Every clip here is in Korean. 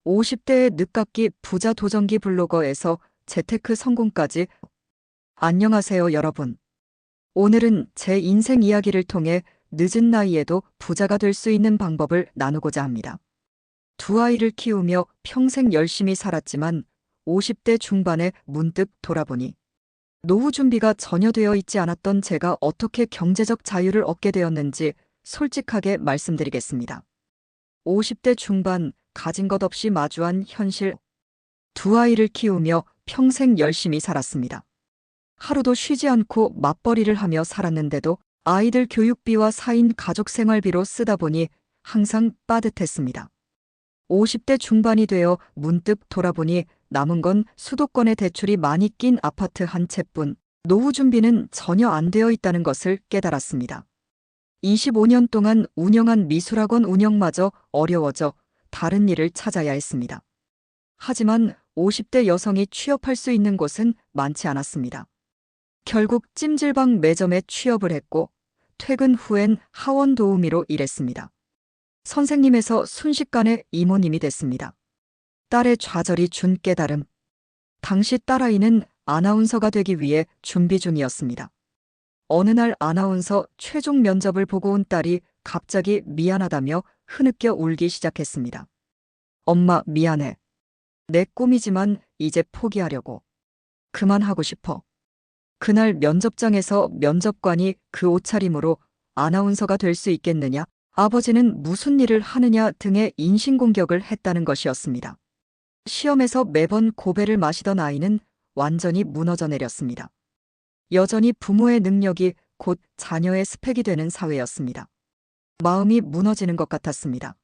50대의 늦깎이 부자 도전기 블로거에서 재테크 성공까지. 안녕하세요, 여러분. 오늘은 제 인생 이야기를 통해 늦은 나이에도 부자가 될 수 있는 방법을 나누고자 합니다. 두 아이를 키우며 평생 열심히 살았지만 50대 중반에 문득 돌아보니 노후 준비가 전혀 되어 있지 않았던 제가 어떻게 경제적 자유를 얻게 되었는지 솔직하게 말씀드리겠습니다. 50대 중반 가진 것 없이 마주한 현실. 두 아이를 키우며 평생 열심히 살았습니다. 하루도 쉬지 않고 맞벌이를 하며 살았는데도 아이들 교육비와 4인 가족 생활비로 쓰다 보니 항상 빠듯했습니다. 50대 중반이 되어 문득 돌아보니 남은 건 수도권에 대출이 많이 낀 아파트 한 채뿐, 노후 준비는 전혀 안 되어 있다는 것을 깨달았습니다. 25년 동안 운영한 미술학원 운영마저 어려워져 다른 일을 찾아야 했습니다. 하지만 50대 여성이 취업할 수 있는 곳은 많지 않았습니다. 결국 찜질방 매점에 취업을 했고 퇴근 후엔 하원 도우미로 일했습니다. 선생님에서 순식간에 이모님이 됐습니다. 딸의 좌절이 준 깨달음. 당시 딸아이는 아나운서가 되기 위해 준비 중이었습니다. 어느 날 아나운서 최종 면접을 보고 온 딸이 갑자기 미안하다며 흐느껴 울기 시작했습니다. 엄마, 미안해. 내 꿈이지만 이제 포기하려고. 그만하고 싶어. 그날 면접장에서 면접관이 그 옷차림으로 아나운서가 될 수 있겠느냐, 아버지는 무슨 일을 하느냐 등의 인신공격을 했다는 것이었습니다. 시험에서 매번 고배를 마시던 아이는 완전히 무너져 내렸습니다. 여전히 부모의 능력이 곧 자녀의 스펙이 되는 사회였습니다. 마음이 무너지는 것 같았습니다.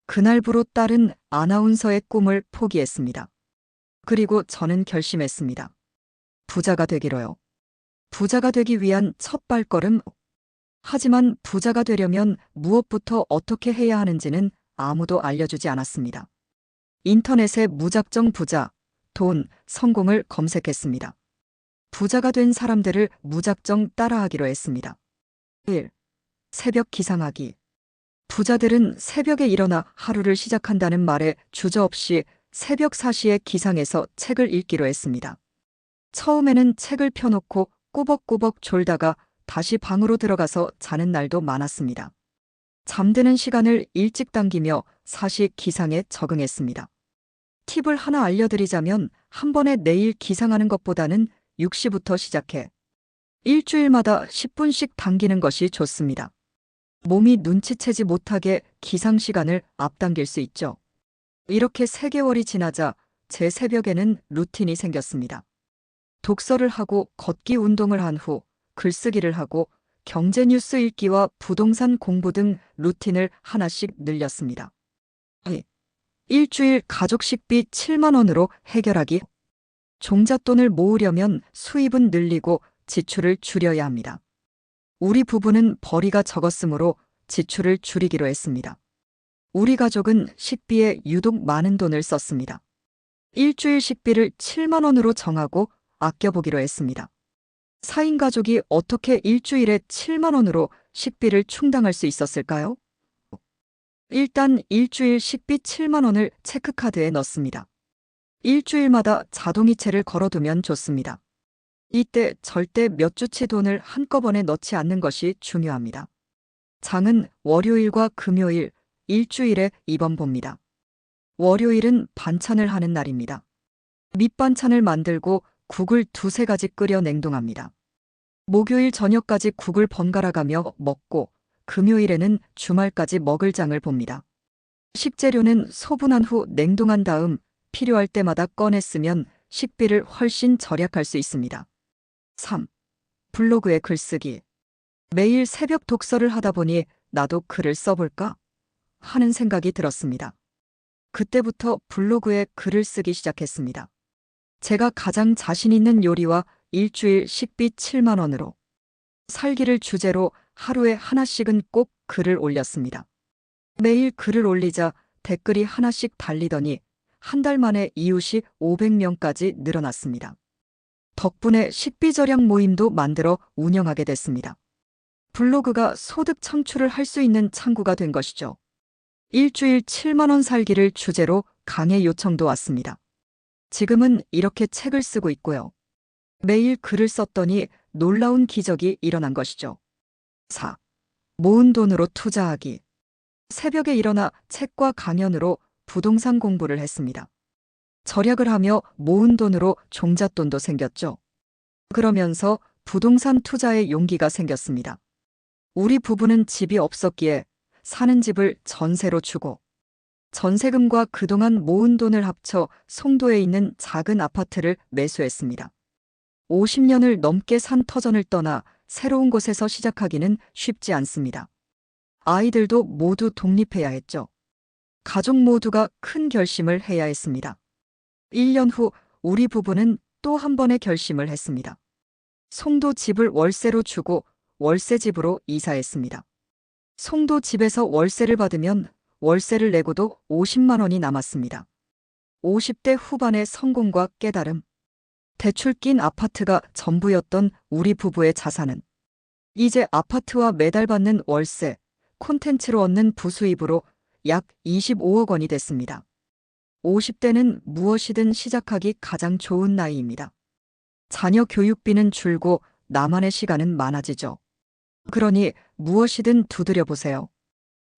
그날부로 딸은 아나운서의 꿈을 포기했습니다. 그리고 저는 결심했습니다. 부자가 되기로요. 부자가 되기 위한 첫 발걸음. 하지만 부자가 되려면 무엇부터 어떻게 해야 하는지는 아무도 알려주지 않았습니다. 인터넷에 무작정 부자, 돈, 성공을 검색했습니다. 부자가 된 사람들을 무작정 따라하기로 했습니다. 1. 새벽 기상하기. 부자들은 새벽에 일어나 하루를 시작한다는 말에 주저없이 새벽 4시에 기상해서 책을 읽기로 했습니다. 처음에는 책을 펴놓고 꾸벅꾸벅 졸다가 다시 방으로 들어가서 자는 날도 많았습니다. 잠드는 시간을 일찍 당기며 4시 기상에 적응했습니다. 팁을 하나 알려드리자면 한 번에 내일 기상하는 것보다는 6시부터 시작해 일주일마다 10분씩 당기는 것이 좋습니다. 몸이 눈치채지 못하게 기상 시간을 앞당길 수 있죠. 이렇게 3개월이 지나자 제 새벽에는 루틴이 생겼습니다. 독서를 하고 걷기 운동을 한 후 글쓰기를 하고 경제 뉴스 읽기와 부동산 공부 등 루틴을 하나씩 늘렸습니다. 일주일 가족 식비 7만 원으로 해결하기. 종잣돈을 모으려면 수입은 늘리고 지출을 줄여야 합니다. 우리 부부는 벌이가 적었으므로 지출을 줄이기로 했습니다. 우리 가족은 식비에 유독 많은 돈을 썼습니다. 일주일 식비를 7만 원으로 정하고 아껴보기로 했습니다. 4인 가족이 어떻게 일주일에 7만 원으로 식비를 충당할 수 있었을까요? 일단 일주일 식비 7만 원을 체크카드에 넣습니다. 일주일마다 자동이체를 걸어두면 좋습니다. 이때 절대 몇 주치 돈을 한꺼번에 넣지 않는 것이 중요합니다. 장은 월요일과 금요일, 일주일에 2번 봅니다. 월요일은 반찬을 하는 날입니다. 밑반찬을 만들고 국을 2-3가지 끓여 냉동합니다. 목요일 저녁까지 국을 번갈아가며 먹고 금요일에는 주말까지 먹을 장을 봅니다. 식재료는 소분한 후 냉동한 다음 필요할 때마다 꺼내 쓰면 식비를 훨씬 절약할 수 있습니다. 3. 블로그에 글쓰기. 매일 새벽 독서를 하다 보니 나도 글을 써볼까 하는 생각이 들었습니다. 그때부터 블로그에 글을 쓰기 시작했습니다. 제가 가장 자신 있는 요리와 일주일 식비 7만 원으로 살기를 주제로 하루에 하나씩은 꼭 글을 올렸습니다. 매일 글을 올리자 댓글이 하나씩 달리더니 한 달 만에 이웃이 500명까지 늘어났습니다. 덕분에 식비 절약 모임도 만들어 운영하게 됐습니다. 블로그가 소득 창출을 할 수 있는 창구가 된 것이죠. 일주일 7만 원 살기를 주제로 강의 요청도 왔습니다. 지금은 이렇게 책을 쓰고 있고요. 매일 글을 썼더니 놀라운 기적이 일어난 것이죠. 4. 모은 돈으로 투자하기. 새벽에 일어나 책과 강연으로 부동산 공부를 했습니다. 절약을 하며 모은 돈으로 종잣돈도 생겼죠. 그러면서 부동산 투자에 용기가 생겼습니다. 우리 부부는 집이 없었기에 사는 집을 전세로 주고 전세금과 그동안 모은 돈을 합쳐 송도에 있는 작은 아파트를 매수했습니다. 50년을 넘게 산 터전을 떠나 새로운 곳에서 시작하기는 쉽지 않습니다. 아이들도 모두 독립해야 했죠. 가족 모두가 큰 결심을 해야 했습니다. 1년 후 우리 부부는 또 한 번의 결심을 했습니다. 송도 집을 월세로 주고 월세 집으로 이사했습니다. 송도 집에서 월세를 받으면 월세를 내고도 50만 원이 남았습니다. 50대 후반의 성공과 깨달음. 대출 낀 아파트가 전부였던 우리 부부의 자산은 이제 아파트와 매달 받는 월세, 콘텐츠로 얻는 부수입으로 약 25억 원이 됐습니다. 50대는 무엇이든 시작하기 가장 좋은 나이입니다. 자녀 교육비는 줄고 나만의 시간은 많아지죠. 그러니 무엇이든 두드려 보세요.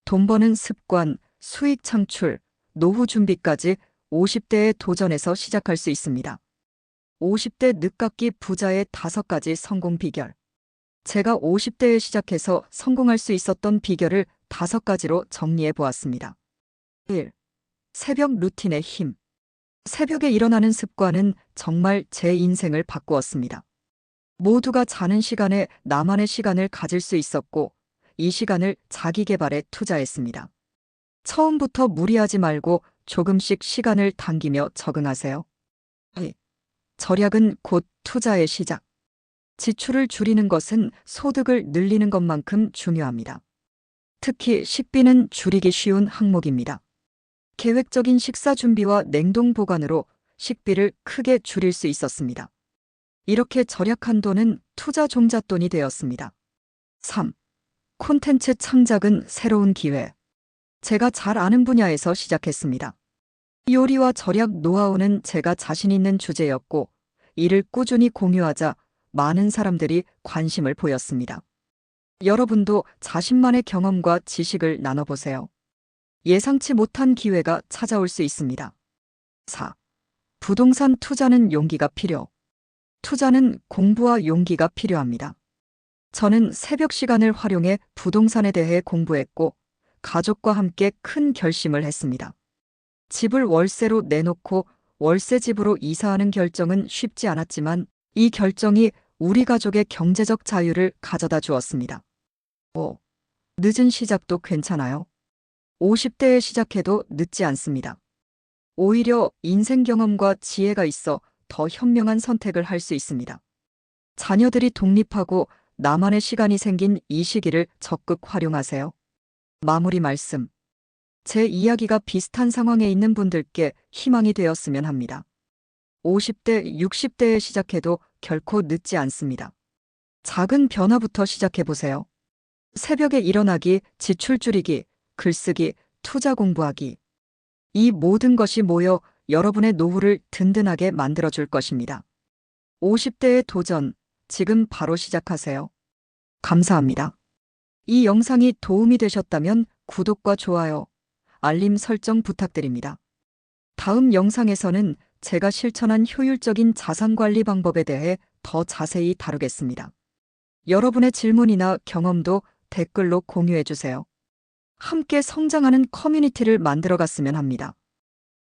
돈 버는 습관, 수익 창출, 노후 준비까지 50대에 도전해서 시작할 수 있습니다. 50대 늦깎이 부자의 5가지 성공 비결. 제가 50대에 시작해서 성공할 수 있었던 비결을 5가지로 정리해 보았습니다. 1. 새벽 루틴의 힘. 새벽에 일어나는 습관은 정말 제 인생을 바꾸었습니다. 모두가 자는 시간에 나만의 시간을 가질 수 있었고 이 시간을 자기 개발에 투자했습니다. 처음부터 무리하지 말고 조금씩 시간을 당기며 적응하세요. 2. 절약은 곧 투자의 시작. 지출을 줄이는 것은 소득을 늘리는 것만큼 중요합니다. 특히 식비는 줄이기 쉬운 항목입니다. 계획적인 식사 준비와 냉동 보관으로 식비를 크게 줄일 수 있었습니다. 이렇게 절약한 돈은 투자 종잣돈이 되었습니다. 3. 콘텐츠 창작은 새로운 기회. 제가 잘 아는 분야에서 시작했습니다. 요리와 절약 노하우는 제가 자신 있는 주제였고 이를 꾸준히 공유하자 많은 사람들이 관심을 보였습니다. 여러분도 자신만의 경험과 지식을 나눠보세요. 예상치 못한 기회가 찾아올 수 있습니다. 4. 부동산 투자는 용기가 필요. 투자는 공부와 용기가 필요합니다. 저는 새벽 시간을 활용해 부동산에 대해 공부했고 가족과 함께 큰 결심을 했습니다. 집을 월세로 내놓고 월세 집으로 이사하는 결정은 쉽지 않았지만 이 결정이 우리 가족의 경제적 자유를 가져다 주었습니다. 5. 늦은 시작도 괜찮아요. 50대에 시작해도 늦지 않습니다. 오히려 인생 경험과 지혜가 있어 더 현명한 선택을 할 수 있습니다. 자녀들이 독립하고 나만의 시간이 생긴 이 시기를 적극 활용하세요. 마무리 말씀. 제 이야기가 비슷한 상황에 있는 분들께 희망이 되었으면 합니다. 50대, 60대에 시작해도 결코 늦지 않습니다. 작은 변화부터 시작해보세요. 새벽에 일어나기, 지출 줄이기, 글쓰기, 투자 공부하기. 이 모든 것이 모여 여러분의 노후를 든든하게 만들어줄 것입니다. 50대의 도전, 지금 바로 시작하세요. 감사합니다. 이 영상이 도움이 되셨다면 구독과 좋아요, 알림 설정 부탁드립니다. 다음 영상에서는 제가 실천한 효율적인 자산관리 방법에 대해 더 자세히 다루겠습니다. 여러분의 질문이나 경험도 댓글로 공유해주세요. 함께 성장하는 커뮤니티를 만들어갔으면 합니다.